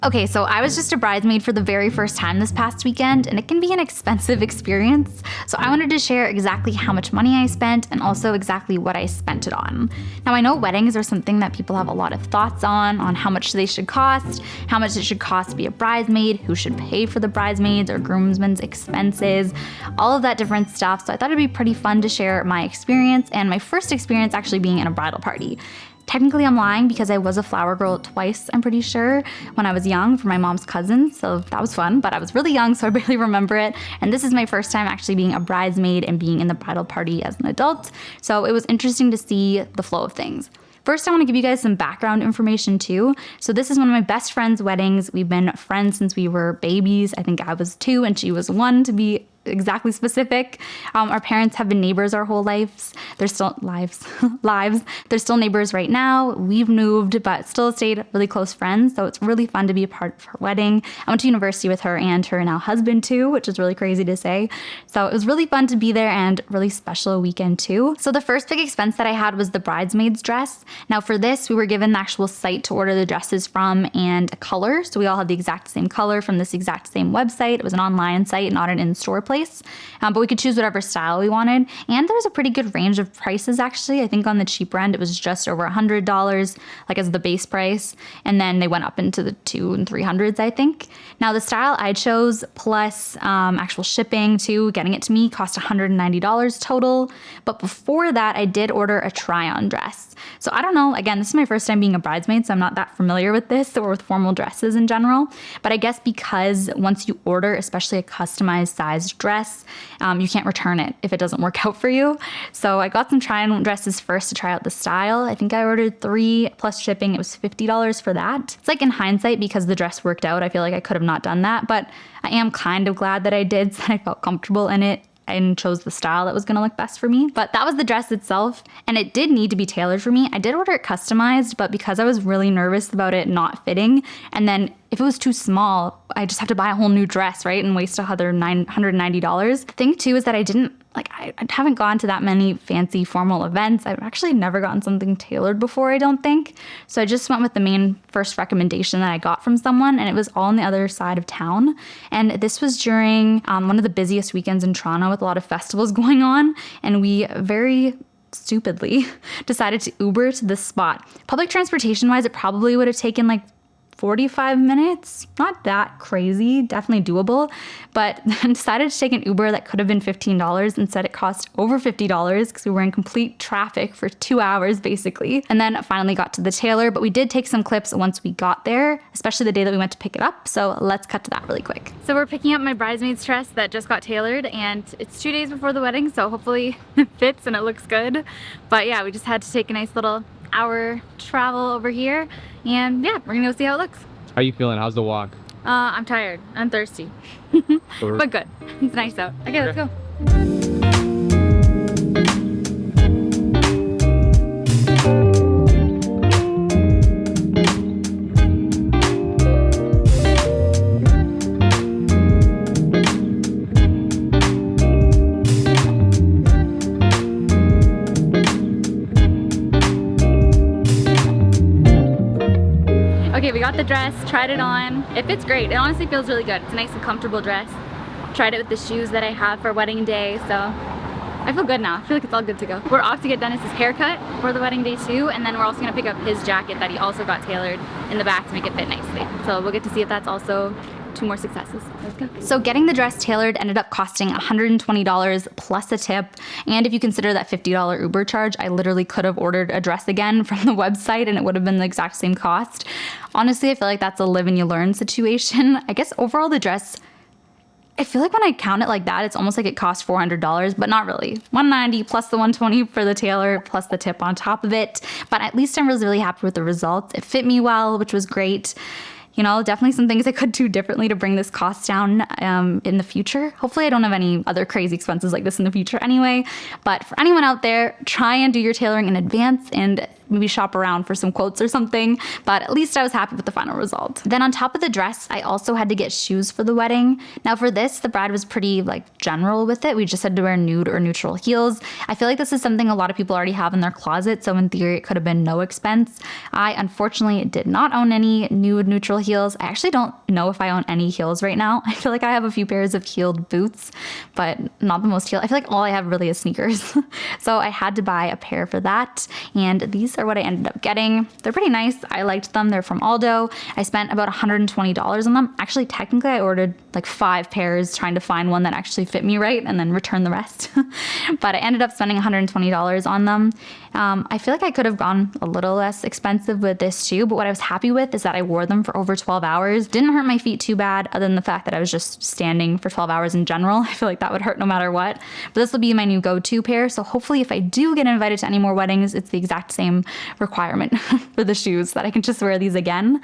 Okay, so I was just a bridesmaid for the very first time this past weekend, and it can be an expensive experience. So I wanted to share exactly how much money I spent and also exactly what I spent it on. Now I know weddings are something that people have a lot of thoughts on how much they should cost, how much it should cost to be a bridesmaid, who should pay for the bridesmaids or groomsmen's expenses, all of that different stuff. So I thought it'd be pretty fun to share my experience and my first experience actually being in a bridal party. Technically, I'm lying because I was a flower girl twice, I'm pretty sure, when I was young for my mom's cousins, so that was fun, but I was really young, so I barely remember it. And this is my first time actually being a bridesmaid and being in the bridal party as an adult, so it was interesting to see the flow of things. First, I want to give you guys some background information too. So this is one of my best friend's weddings. We've been friends since we were babies. I think I was 2 and she was 1 to be exactly specific. Our parents have been neighbors our whole lives. They're still lives. They're still neighbors right now. We've moved, but still stayed really close friends. So it's really fun to be a part of her wedding. I went to university with her and her now husband too, which is really crazy to say. So it was really fun to be there and really special weekend too. So the first big expense that I had was the bridesmaid's dress. Now for this, we were given the actual site to order the dresses from and a color. So we all had the exact same color from this exact same website. It was an online site, not an in-store place. But we could choose whatever style we wanted. And there was a pretty good range of prices actually. I think on the cheaper end, it was just over $100, like as the base price. And then they went up into the $200s and $300s, I think. Now the style I chose plus actual shipping too, getting it to me cost $190 total. But before that, I did order a try-on dress. So I don't know, again, this is my first time being a bridesmaid, so I'm not that familiar with this or with formal dresses in general. But I guess because once you order, especially a customized sized dress, you can't return it if it doesn't work out for you. So I got some try-on dresses first to try out the style. I think I ordered 3 plus shipping. It was $50 for that. It's like in hindsight, because the dress worked out, I feel like I could have not done that, but I am kind of glad that I did, so I felt comfortable in it and chose the style that was going to look best for me. But that was the dress itself, and it did need to be tailored for me. I did order it customized, but because I was really nervous about it not fitting, and then if it was too small, I just have to buy a whole new dress, right? And waste another $190. The thing too is that I haven't gone to that many fancy formal events. I've actually never gotten something tailored before, I don't think. So I just went with the main first recommendation that I got from someone, and it was all on the other side of town. And this was during one of the busiest weekends in Toronto with a lot of festivals going on. And we very stupidly decided to Uber to this spot. Public transportation wise, it probably would have taken like 45 minutes, not that crazy, definitely doable, but decided to take an Uber that could have been $15. Instead, it cost over $50 because we were in complete traffic for 2 hours basically. And then finally got to the tailor, but we did take some clips once we got there, especially the day that we went to pick it up. So let's cut to that really quick. So we're picking up my bridesmaid's dress that just got tailored, and it's 2 days before the wedding, so hopefully it fits and it looks good. But yeah, we just had to take a nice little hour travel over here, and yeah, we're gonna go see how it looks. How you feeling? How's the walk? I'm tired. I'm thirsty. But good. It's nice out. Okay, let's go. Okay, we got the dress, tried it on. It fits great. It honestly feels really good. It's a nice and comfortable dress. Tried it with the shoes that I have for wedding day, so I feel good now. I feel like it's all good to go. We're off to get Dennis's haircut for the wedding day too, and then we're also gonna pick up his jacket that he also got tailored in the back to make it fit nicely. So we'll get to see if that's also 2 more successes. Let's go. So getting the dress tailored ended up costing $120 plus a tip. And if you consider that $50 Uber charge, I literally could have ordered a dress again from the website and it would have been the exact same cost. Honestly, I feel like that's a live and you learn situation. I guess overall the dress, I feel like when I count it like that, it's almost like it cost $400, but not really. $190 plus the $120 for the tailor plus the tip on top of it. But at least I'm really happy with the results. It fit me well, which was great. You know, definitely some things I could do differently to bring this cost down in the future. Hopefully I don't have any other crazy expenses like this in the future anyway. But for anyone out there, try and do your tailoring in advance and maybe shop around for some quotes or something, but at least I was happy with the final result. Then on top of the dress, I also had to get shoes for the wedding. Now for this, the bride was pretty like general with it. We just had to wear nude or neutral heels. I feel like this is something a lot of people already have in their closet, so in theory it could have been no expense. I unfortunately did not own any nude neutral heels. I actually don't know if I own any heels right now. I feel like I have a few pairs of heeled boots, but not the most heeled. I feel like all I have really is sneakers. So I had to buy a pair for that, and these are what I ended up getting. They're pretty nice. I liked them. They're from Aldo. I spent about $120 on them. Actually, technically I ordered like 5 pairs trying to find one that actually fit me right and then return the rest. But I ended up spending $120 on them. I feel like I could have gone a little less expensive with this too, but what I was happy with is that I wore them for over 12 hours. Didn't hurt my feet too bad, other than the fact that I was just standing for 12 hours in general. I feel like that would hurt no matter what. But this will be my new go-to pair, so hopefully if I do get invited to any more weddings, it's the exact same requirement for the shoes, that I can just wear these again.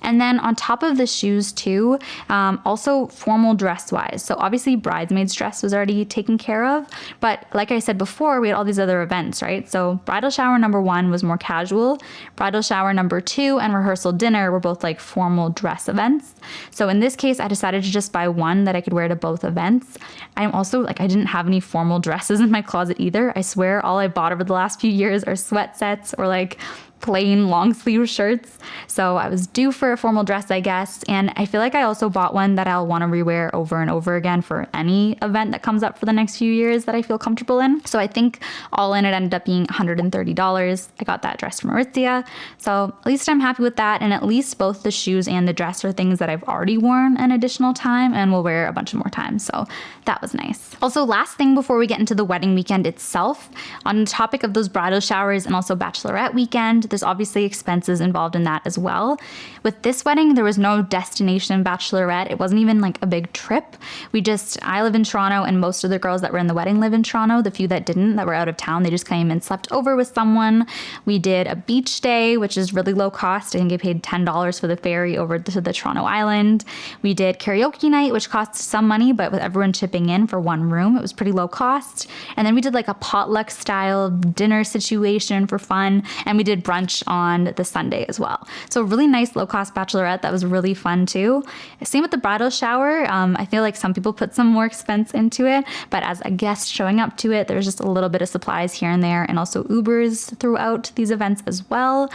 And then on top of the shoes too, also formal dress wise. So obviously Bridesmaid's dress was already taken care of, but like I said before, we had all these other events, right? So bridal shower number 1 was more casual. Bridal shower number 2 and rehearsal dinner were both like formal dress events. So in this case, I decided to just buy one that I could wear to both events. I'm also like, I didn't have any formal dresses in my closet either. I swear all I bought over the last few years are sweat sets or like plain long sleeve shirts. So I was due for a formal dress, I guess. And I feel like I also bought one that I'll want to rewear over and over again for any event that comes up for the next few years that I feel comfortable in. So I think all in it ended up being $130. I got that dress from Aritzia. So at least I'm happy with that. And at least both the shoes and the dress are things that I've already worn an additional time and will wear a bunch of more times. So that was nice. Also, last thing before we get into the wedding weekend itself, on the topic of those bridal showers and also bachelorette weekend, there's obviously expenses involved in that as well. With this wedding, there was no destination bachelorette. It wasn't even like a big trip. I live in Toronto, and most of the girls that were in the wedding live in Toronto. The few that didn't, that were out of town, they just came and slept over with someone. We did a beach day, which is really low cost. I think I paid $10 for the ferry over to the Toronto Island. We did karaoke night, which cost some money, but with everyone chipping in for one room, it was pretty low cost. And then we did like a potluck style dinner situation for fun, and we did brunch on the Sunday as well. So a really nice low-cost bachelorette that was really fun too. Same with the bridal shower. I feel like some people put some more expense into it, but as a guest showing up to it, there's just a little bit of supplies here and there, and also Ubers throughout these events as well,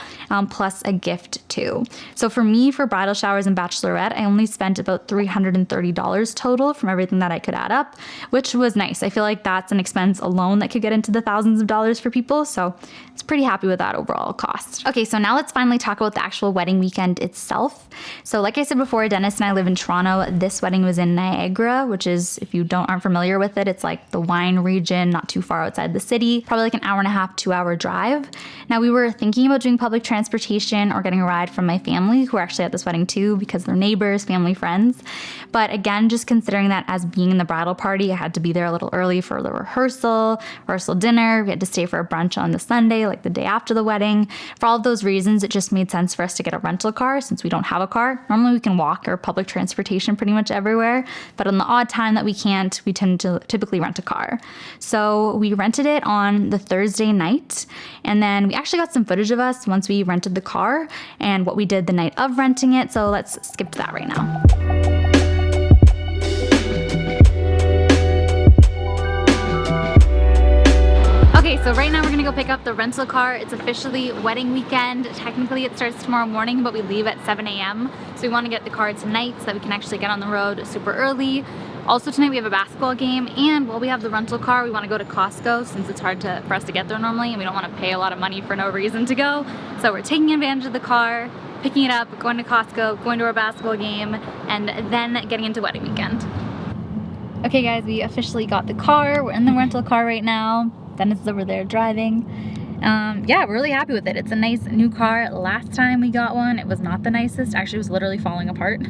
plus a gift too. So for me, for bridal showers and bachelorette, I only spent about $330 total from everything that I could add up, which was nice. I feel like that's an expense alone that could get into the thousands of dollars for people, so it's pretty happy with that overall cost. Okay, so now let's finally talk about the actual wedding weekend itself. So like I said before, Dennis and I live in Toronto. This wedding was in Niagara, which is, if you aren't familiar with it, it's like the wine region, not too far outside the city, probably like an hour and a half, 2-hour drive. Now we were thinking about doing public transportation or getting a ride from my family, who are actually at this wedding too, because they're neighbors, family, friends. But again, just considering that as being in the bridal party, I had to be there a little early for the rehearsal dinner. We had to stay for a brunch on the Sunday, like the day after the wedding. For all of those reasons, it just made sense for us to get a rental car since we don't have a car. Normally we can walk or public transportation pretty much everywhere, but on the odd time that we can't, we tend to typically rent a car. So we rented it on the Thursday night, and then we actually got some footage of us once we rented the car and what we did the night of renting it. So let's skip to that right now. Okay, so right now we're gonna go pick up the rental car. It's officially wedding weekend. Technically it starts tomorrow morning, but we leave at 7 a.m. So we wanna get the car tonight so that we can actually get on the road super early. Also tonight we have a basketball game, and while we have the rental car, we wanna go to Costco since it's hard for us to get there normally, and we don't wanna pay a lot of money for no reason to go. So we're taking advantage of the car, picking it up, going to Costco, going to our basketball game, and then getting into wedding weekend. Okay guys, we officially got the car. We're in the rental car right now. Dennis is over there driving. Yeah, we're really happy with it. It's a nice new car. Last time we got one, it was not the nicest. Actually, it was literally falling apart.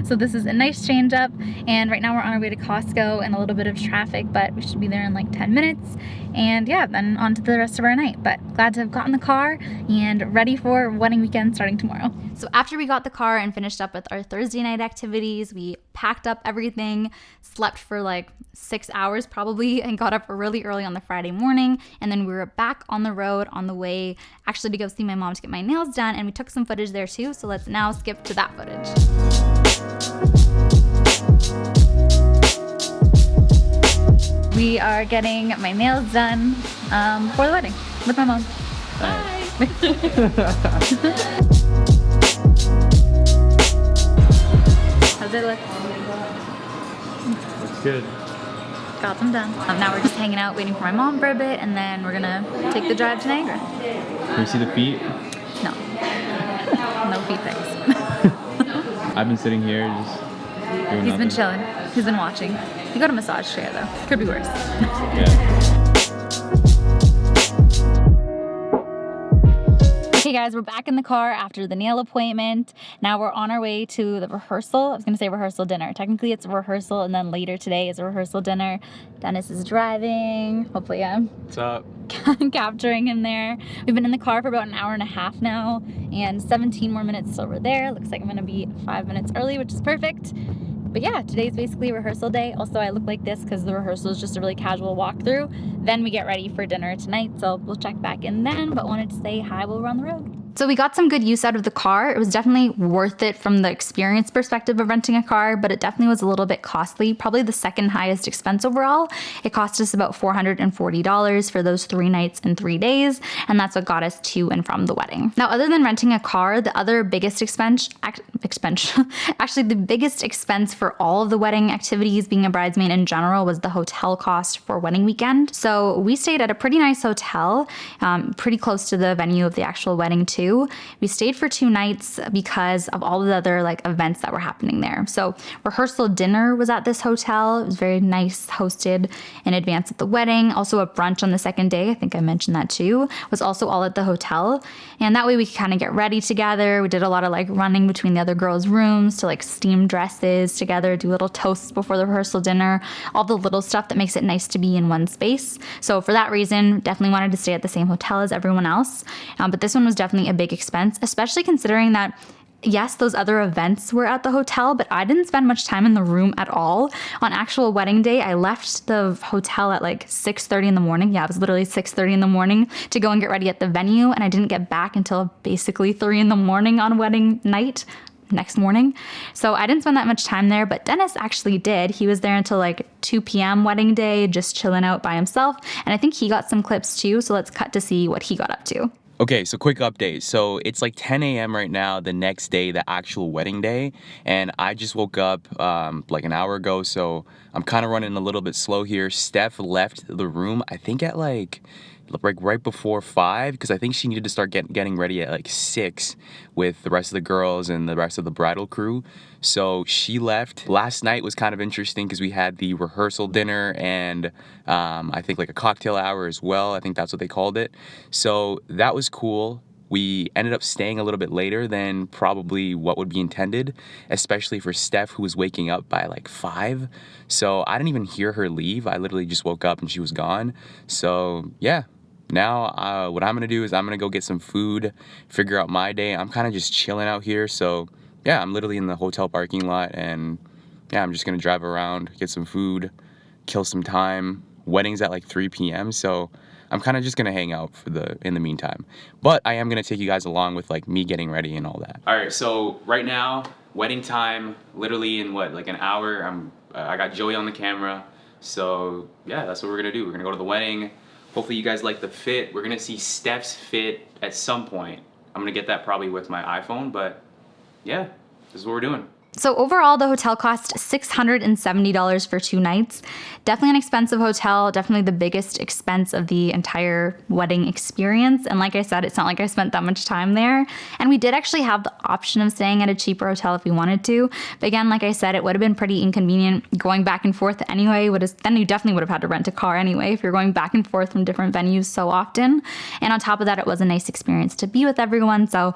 So this is a nice change up. And right now we're on our way to Costco and a little bit of traffic, but we should be there in like 10 minutes. And yeah, then on to the rest of our night. But glad to have gotten the car and ready for wedding weekend starting tomorrow. So after we got the car and finished up with our Thursday night activities, we packed up everything, slept for like 6 hours probably, and got up really early on the Friday morning. And then we were back on the road on the way actually to go see my mom to get my nails done. And we took some footage there too. So let's now skip to that footage. We are getting my nails done for the wedding with my mom. Bye. How's it look? Looks good. Got them done. Now we're just hanging out waiting for my mom for a bit, and then we're gonna take the drive to Niagara. Can you see the feet? No. No feet pics. I've been sitting here just doing He's nothing. been chilling. He's been watching. He got a massage chair though. Could be worse. Yeah. Okay guys, we're back in the car after the nail appointment. Now we're on our way to the rehearsal. I was gonna say rehearsal dinner. Technically it's a rehearsal, and then later today is a rehearsal dinner. Dennis is driving. Hopefully I'm What's up? capturing him there. We've been in the car for about an hour and a half now, and 17 more minutes till we're there. Looks like I'm gonna be 5 minutes early, which is perfect. But yeah, today's basically rehearsal day. Also, I look like this because the rehearsal is just a really casual walkthrough. Then we get ready for dinner tonight, so we'll check back in then, but wanted to say hi while we're on the road. So we got some good use out of the car. It was definitely worth it from the experience perspective of renting a car, but it definitely was a little bit costly, probably the second highest expense overall. It cost us about $440 for those 3 nights and 3 days, and that's what got us to and from the wedding. Now, other than renting a car, the other biggest actually the biggest expense for all of the wedding activities, being a bridesmaid in general, was the hotel cost for wedding weekend. So we stayed at a pretty nice hotel, pretty close to the venue of the actual wedding too. We stayed for 2 nights because of all the other like events that were happening there. So rehearsal dinner was at this hotel. It was very nice, hosted in advance of the wedding. Also a brunch on the second day, I think I mentioned that too, was also all at the hotel. And that way we could kind of get ready together. We did a lot of like running between the other girls' rooms to like steam dresses together, do little toasts before the rehearsal dinner, all the little stuff that makes it nice to be in one space. So for that reason, definitely wanted to stay at the same hotel as everyone else. But this one was definitely a big expense, especially considering that yes, those other events were at the hotel, but I didn't spend much time in the room at all. On actual wedding day, I left the hotel at like 6:30 in the morning. Yeah, it was literally 6:30 in the morning to go and get ready at the venue, and I didn't get back until basically 3 in the morning on wedding night. Next morning. So I didn't spend that much time there, but Dennis actually did. He was there until like 2 p.m. wedding day, just chilling out by himself. And I think he got some clips too. So let's cut to see what he got up to. Okay, so quick update. So it's like 10 a.m. right now, the next day, the actual wedding day. And I just woke up like an hour ago, so I'm kind of running a little bit slow here. Steph left the room, I think at like right before 5, because I think she needed to start getting ready at like 6 with the rest of the girls and the rest of the bridal crew. So she left. Last night was kind of interesting because we had the rehearsal dinner and I think like a cocktail hour as well. I think that's what they called it. So that was cool. We ended up staying a little bit later than probably what would be intended, especially for Steph, who was waking up by like 5. So I didn't even hear her leave. I literally just woke up and she was gone. So yeah. Now, what I'm going to do is I'm going to go get some food, figure out my day. I'm kind of just chilling out here. So, yeah, I'm literally in the hotel parking lot. And, yeah, I'm just going to drive around, get some food, kill some time. Wedding's at like 3 p.m. So, I'm kind of just going to hang out in the meantime. But I am going to take you guys along with, like, me getting ready and all that. All right, so right now, wedding time, literally in like an hour. I got Joey on the camera. So, yeah, that's what we're going to do. We're going to go to the wedding. Hopefully you guys like the fit. We're gonna see Steph's fit at some point. I'm gonna get that probably with my iPhone, but yeah, this is what we're doing. So overall, the hotel cost $670 for 2 nights. Definitely an expensive hotel, definitely the biggest expense of the entire wedding experience. And like I said, it's not like I spent that much time there. And we did actually have the option of staying at a cheaper hotel if we wanted to. But again, like I said, it would have been pretty inconvenient going back and forth anyway. Then you definitely would have had to rent a car anyway if you're going back and forth from different venues so often. And on top of that, it was a nice experience to be with everyone. So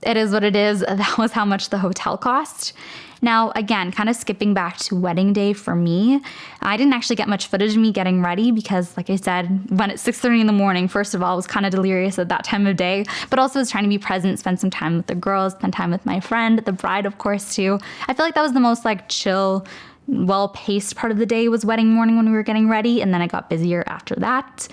it is what it is. That was how much the hotel cost. Now, again, kind of skipping back to wedding day for me, I didn't actually get much footage of me getting ready because, like I said, when it's 6:30 in the morning, first of all, I was kind of delirious at that time of day, but also was trying to be present, spend some time with the girls, spend time with my friend, the bride, of course, too. I feel like that was the most like chill, well-paced part of the day was wedding morning when we were getting ready, and then it got busier after that.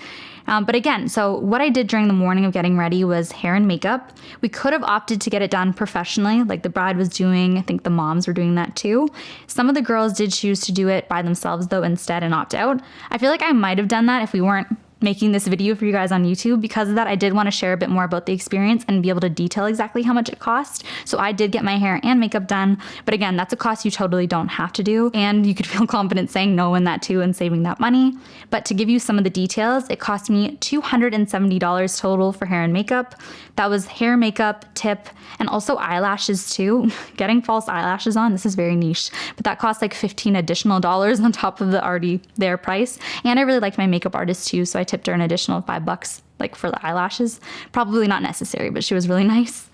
But again, so what I did during the morning of getting ready was hair and makeup. We could have opted to get it done professionally, like the bride was doing. I think the moms were doing that too. Some of the girls did choose to do it by themselves though instead and opt out. I feel like I might have done that if we weren't making this video for you guys on YouTube. Because of that, I did want to share a bit more about the experience and be able to detail exactly how much it cost. So I did get my hair and makeup done, but again, that's a cost you totally don't have to do, and you could feel confident saying no in that too and saving that money. But to give you some of the details, it cost me $270 total for hair and makeup. That was hair, makeup, tip, and also eyelashes too. Getting false eyelashes on, this is very niche, but that cost like $15 additional on top of the already there price. And I really liked my makeup artist too, so I tipped her an additional $5 like for the eyelashes. Probably not necessary, but she was really nice.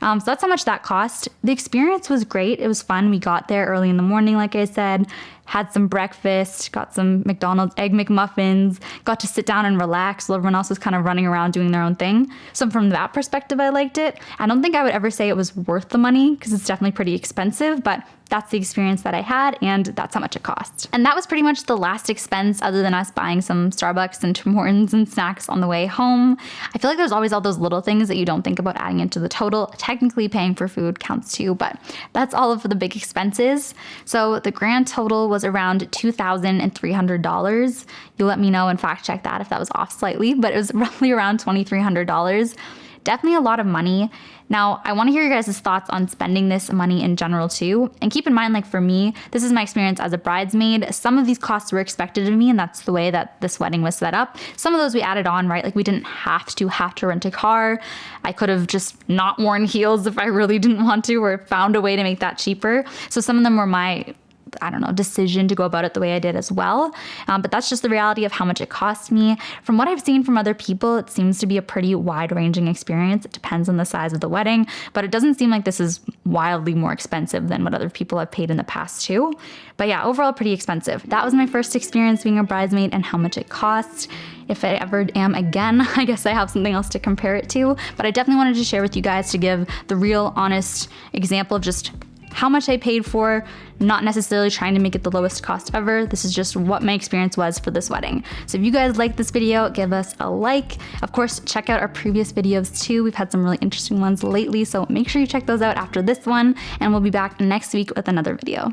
So that's how much that cost. The experience was great. It was fun. We got there early in the morning, like I said, had some breakfast, got some McDonald's egg McMuffins, got to sit down and relax while everyone else was kind of running around doing their own thing. So from that perspective, I liked it. I don't think I would ever say it was worth the money because it's definitely pretty expensive, but that's the experience that I had, and that's how much it cost. And that was pretty much the last expense other than us buying some Starbucks and Tim Hortons and snacks on the way home. I feel like there's always all those little things that you don't think about adding into the total. Technically paying for food counts too, but that's all of the big expenses. So the grand total was around $2,300. You'll let me know and fact check that if that was off slightly, but it was roughly around $2,300. Definitely a lot of money. Now, I want to hear your guys' thoughts on spending this money in general too. And keep in mind, like for me, this is my experience as a bridesmaid. Some of these costs were expected of me, and that's the way that this wedding was set up. Some of those we added on, right? Like we didn't have to rent a car. I could have just not worn heels if I really didn't want to, or found a way to make that cheaper. So some of them were my decision to go about it the way I did as well. But that's just the reality of how much it cost me. From what I've seen from other people, it seems to be a pretty wide-ranging experience. It depends on the size of the wedding, but it doesn't seem like this is wildly more expensive than what other people have paid in the past too. But yeah, overall pretty expensive. That was my first experience being a bridesmaid and how much it costs. If I ever am again, I guess I have something else to compare it to, but I definitely wanted to share with you guys to give the real, honest example of just how much I paid for, not necessarily trying to make it the lowest cost ever. This is just what my experience was for this wedding. So if you guys like this video, give us a like. Of course, check out our previous videos too. We've had some really interesting ones lately, so make sure you check those out after this one, and we'll be back next week with another video.